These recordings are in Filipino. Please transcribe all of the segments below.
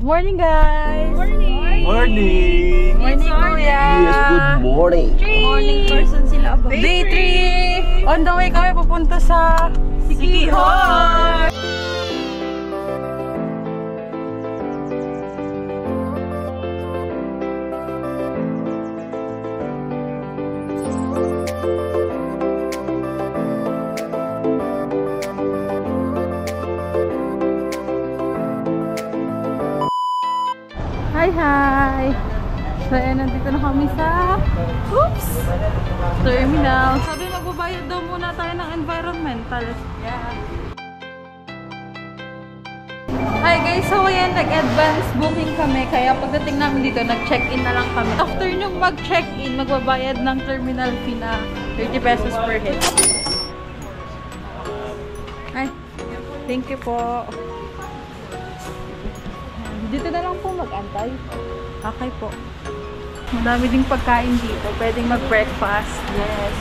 morning, guys! Morning! Morning! Morning, Kuya! Yes, good morning! Morning person sila. Day 3! On the way kami pupunta sa Siquijor! Hi! So, nandito na kami sa terminal. Sabi magbabayad daw muna tayo ng environmental. Yeah. Hi guys! So, ayan, nag-advance booking kami. Kaya pagdating namin dito, nag-check-in na lang kami. After nyo mag-check-in, magbabayad ng terminal fee na 30 pesos per head. Ay, thank you po. Dito na lang po mag-antay. Okay po. Madami ding pagkain dito. Pwedeng mag-breakfast. Yes.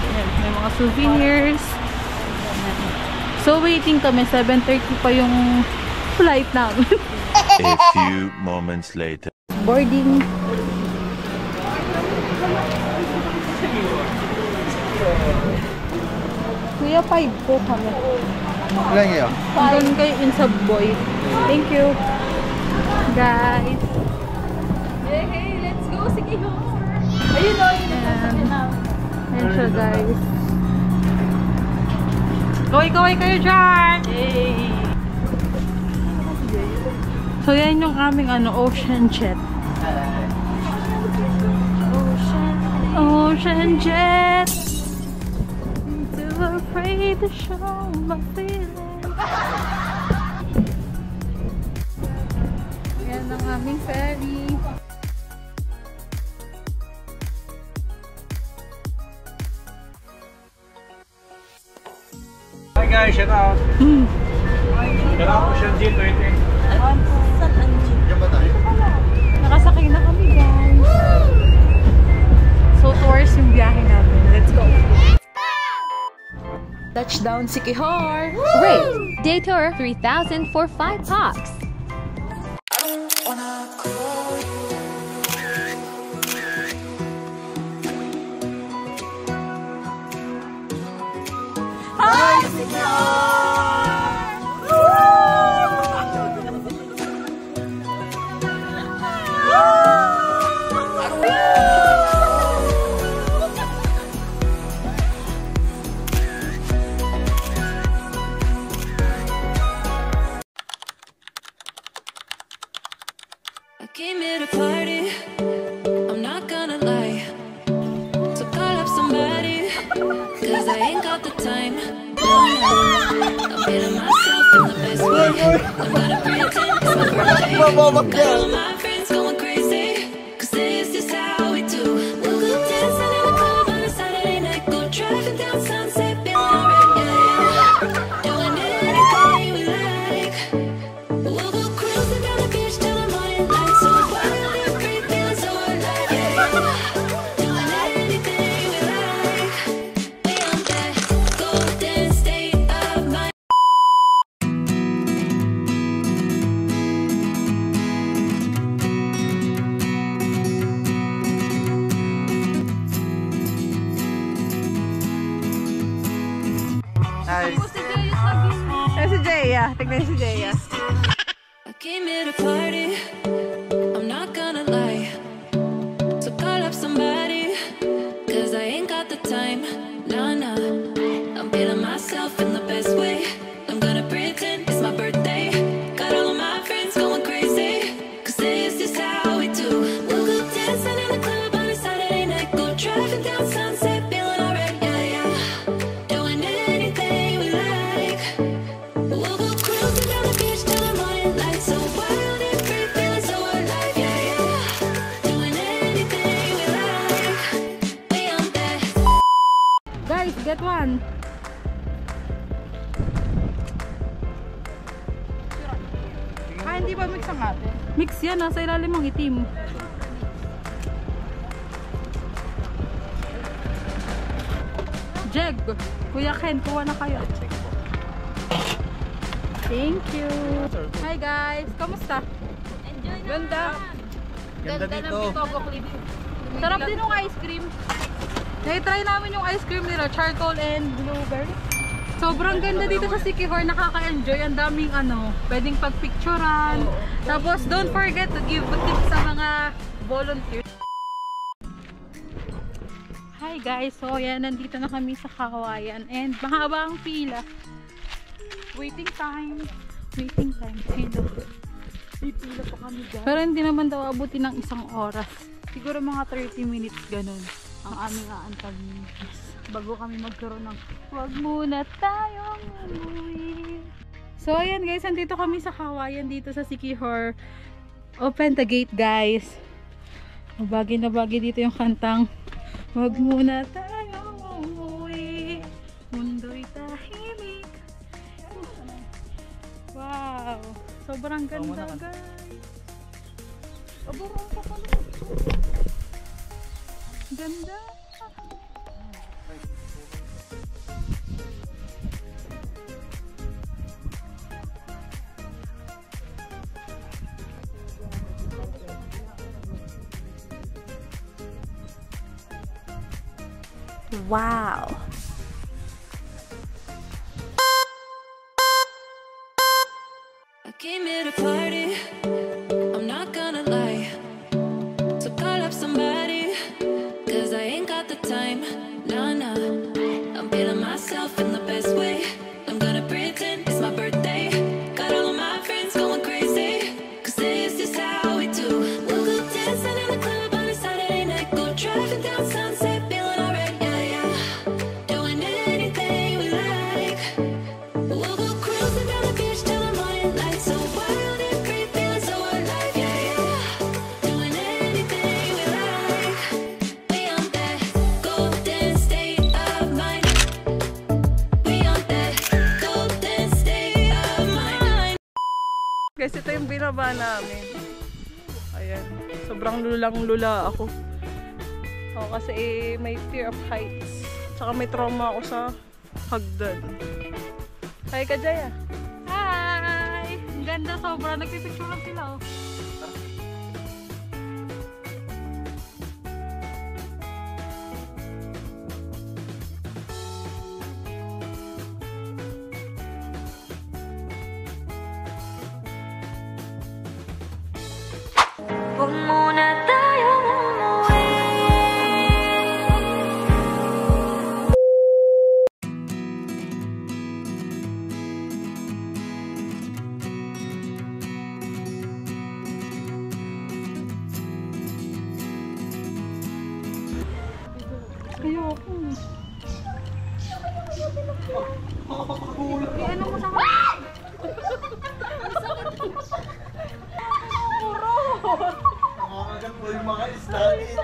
Ayan, may mga souvenirs. So, waiting kami. 7:30 pa yung flight namin. A few moments later. Boarding. Kuya, 5 po kami. Ilan ngayon? Doon kayo in Subway. Thank you. Guys. Hey, let's go Siquijor. Ayun o, ayan siya guys. Kaway-kaway kayo dyan! Hey. So yan yung aming ocean jet. Ocean jet. Too afraid to show my feelings. Yan ang aming ferry. Hi guys, shout out! Shout out po siya G20. Saan ang jeep? Nakasakay na kami guys. So towards yung biyahe namin. Let's go! Touchdown Siquijor! Wait! Day tour 3,000 for 5 pops. Hi Siquijor! Came here to party, I'm not gonna lie. So call up somebody, cause I ain't got the time. No, I'm feeling myself in the best way. I'm gonna pretend it's my birthday. Got all of my friends going crazy, cause this is how we do. We'll go dancing in the club on a Saturday night. Go driving down Sunset, feeling alright, yeah. Doing anything we like. We'll go cruising down the beach till the morning light. So wild and free, feeling so alive, yeah. Doing anything we like. We on that golden state of mind. Hi! Si Jaya. Tignan si Jaya. I came here to party, I'm not gonna lie. So call up somebody, cause I ain't got the time. Nah, nah, I'm feeling myself in the best way. I'm gonna pretend it's my birthday. Got all of my friends going crazy, cause this is how we do. We'll go dancing in the club on a Saturday night. Go driving down Sunset, feeling alright, yeah, yeah. Doing anything we like. We'll go cruising down the beach till the morning light. So wild and free, feeling so alive, yeah, yeah. Doing anything we like. We on that. Guys, get one. Hindi ba mix ang ate? Mix yan, nasa ilalim ang itim. Jeg, Kuya Ken, kuha na kayo. Thank you. Hi guys, kamusta? Ganda. Ganda ng Bitogo Cliff. Sarap din yung ice cream. Na-try namin yung ice cream nila, charcoal and blueberry. Sobrang ganda dito sa Siquijor, nakaka-enjoy. Ang daming pwedeng pagpicturan. Tapos don't forget to give tips sa mga volunteers. Hi guys, so yan, nandito na kami sa Kawayan and mahaba ang pila. Waiting time. Hello. May pila pa kami guys. Pero hindi naman daw abutin ng 1 oras. Siguro mga 30 minutes ganun ang aming aantayin bago kami magkaroon ng wag muna tayong umuwi. So ayan guys, nandito kami sa Kawayan dito sa Siquijor. Open the gate guys. Bagay na bagay dito yung kantang wag muna tayong umuwi, mundo'y tahimik. Wow, sobrang ganda guys. Aburong pa pala. Ganda. Wow. I came here to party, I'm not gonna lie. So call up somebody, cause I ain't got the time. Nah, nah, I'm feeling myself in the best way. I'm gonna pretend it's my birthday. Got all of my friends going crazy, cause this is how we do. We'll go dancing in the club on a Saturday night. Go driving down Sunset, feeling alright, yeah, yeah. Doing anything we like. We'll go cruising down the beach till the morning light. So wild and free, feeling so alive, yeah, yeah. Doing anything we like. We on that golden state of mind. We on that golden state of mind. Guys, ito yung binaba namin. Ayan. Sobrang lulang-lula ako. Kasi may fear of heights. Tsaka may trauma ako sa hagdan. Hi ka, Jaya. Hi! Ang ganda sobra. Nagpipicture lang sila, oh. Huwag muna tayong umuwi. Ayoko. Ano mo sa akin? Nakakagat po yung mga isla dito.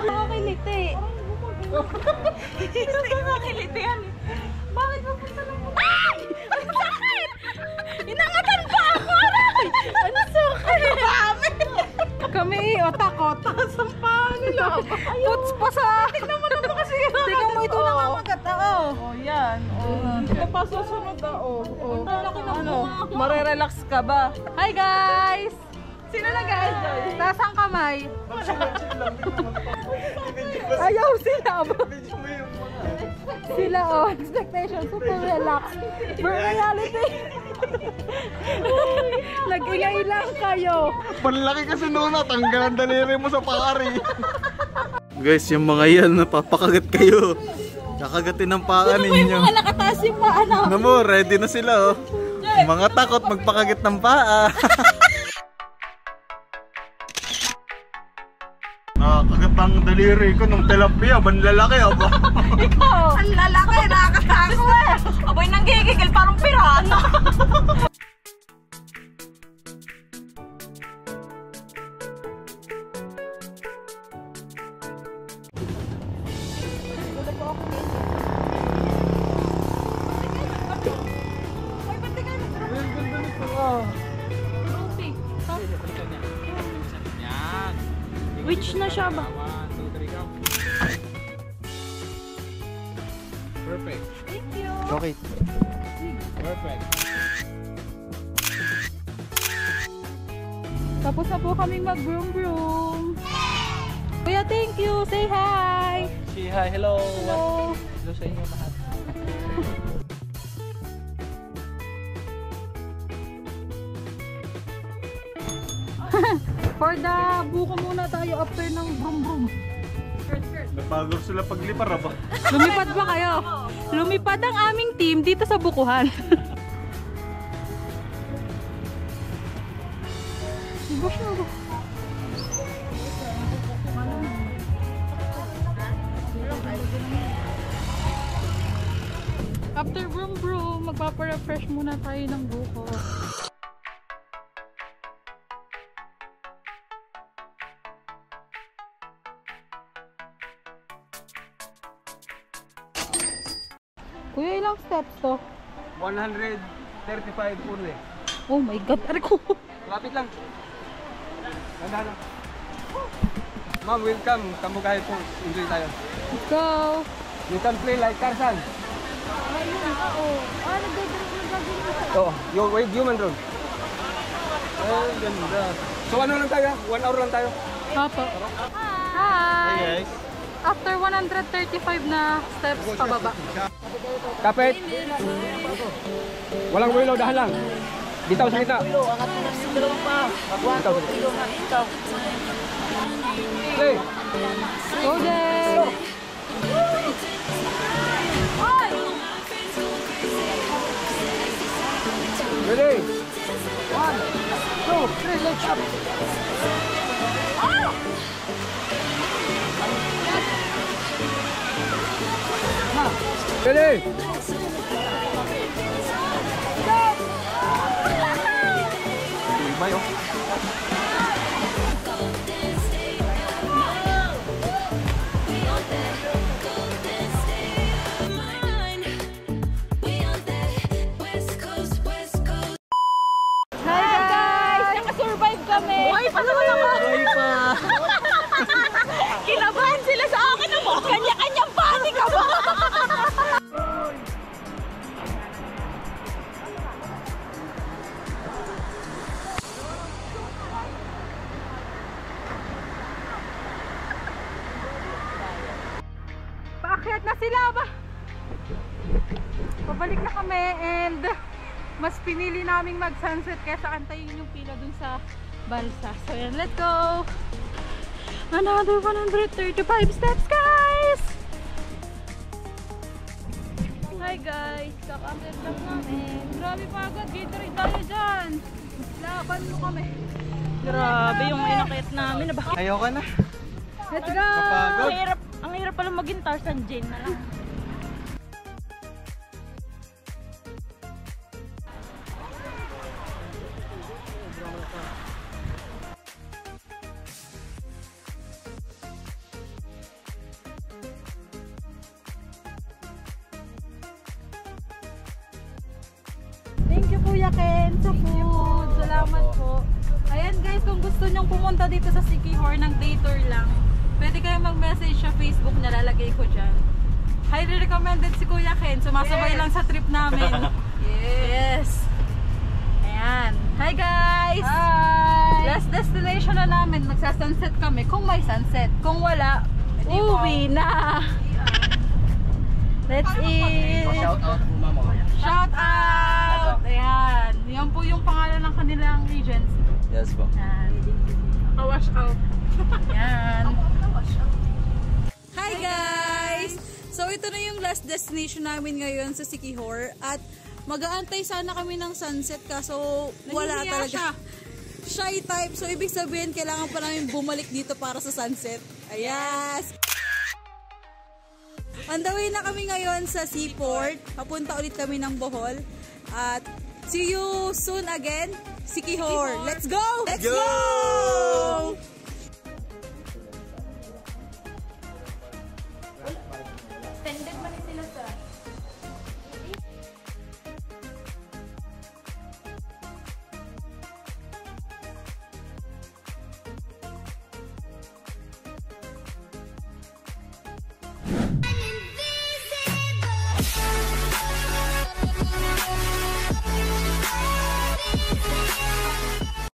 Nakakiliti. Nakakiliti yan eh. Bakit mo punta lang mo? Ay! Ang sakit! Inangatan pa ako! Aray! Ano sakit? Kami otak-otak. Sampahan nila. Puts pa sa... Tignan mo naman kasi yun. Tignan mo ito nangangagat. Oh, yan. Ito pa susunod na. Ano? Marerelax ka ba? Hi guys! Sino nag-enjoy? Taas ang kamay. Ayaw sila. Sila expectation super relax. For reality. Nag-ingay lang kayo. Panlaki kasi noon at tanggalan daliri mo sa pari. Guys, yung mga yan, napapakagat kayo. Kakagatin ng paa ninyo. Yung mga nakataas yung paa na. Namo, ready na sila, oh. Mga takot magpakagit ng paa. Nakakagat ang daliri ko nung tilapia, banlalaki, aba. Ikaw! Ang lalaki, nakakatakot. Aboy nanggigigil, parang pirata. Which na siya ba? 1, 2, 3, go. Perfect. Thank you. Okay. Perfect. Tapos na po kaming mag-broom-broom. Kuya, thank you. Say hi. Say hi. Hello. Hello. Hello sa inyo lahat. For the buko muna tayo after ng broom-broom. Napagod sila paglipar ba? Lumipad ba kayo? Lumipad ang aming team dito sa bukuhan. After broom-broom, magpapa-refresh muna tayo ng buko. Kuya, ilang steps to? 135 pure. Oh my God, ariko. Lapit lang. Ganda lang. Ma'am, welcome. Kamu kahit po. Enjoy tayo. Let's go. You can play like Tarzan. Ayun, oo. Ah, nagdadrop na gagawin sa... Oh, yung wave human drone. Ay, ganda. So ano lang tayo? 1 hour lang tayo. Opo. Hi! guys. After 135 na steps pababa. Kapit. Walang willow, dahan lang. Bitaw sa kita. Bitaw sa kita. Play. Go there! Ready? 1, 2, 3, let's up. Ready? Lima yun. Hi guys! Nakasurvive kami! Uy, paano naman? Buhay pa. Kinabahan sila sa akin mo! Kanya-kanyang pati ka ba? Paakyat na sila ba? Pabalik na kami and mas pinili naming mag-sunset kaysa antayin yung pila dun sa balsa. So yan, let's go! Another 135 steps, guys! Hi guys! Kaka-update lang namin. Grabe pagod, Gatorade tayo dyan! Laban mo kami! Grabe yung inakit namin. Ayoko na. Let's go! Kapagod. Ang hirap pala maging Tarzan Jane na lang. Thank you Kuya Ken sa food. Salamat po. Ayan guys, kung gusto nyong pumunta dito sa Siquijor ng day tour lang, pwede kayong mag-message sa Facebook, nalalagay ko dyan. Highly recommended si Kuya Ken. Sumasabay lang sa trip namin. Yes. Ayan. Hi guys! Hi! Last destination na namin. Magsa-sunset kami. Kung may sunset. Kung wala, uwi na. Let's eat! Shout out po mama. Shout out! Ayan. Yan po yung pangalan ng kanilang regions. Yes po. Ayan. Wash out. Ayan. Hi guys! So ito na yung last destination namin ngayon sa Siquijor. At mag-aantay sana kami ng sunset kaso wala talaga. Shy type. So ibig sabihin kailangan pa namin bumalik dito para sa sunset. Ayan. On the way na kami ngayon sa seaport. Papunta ulit kami ng Bohol. At see you soon again, Siquijor. Let's go! Let's go!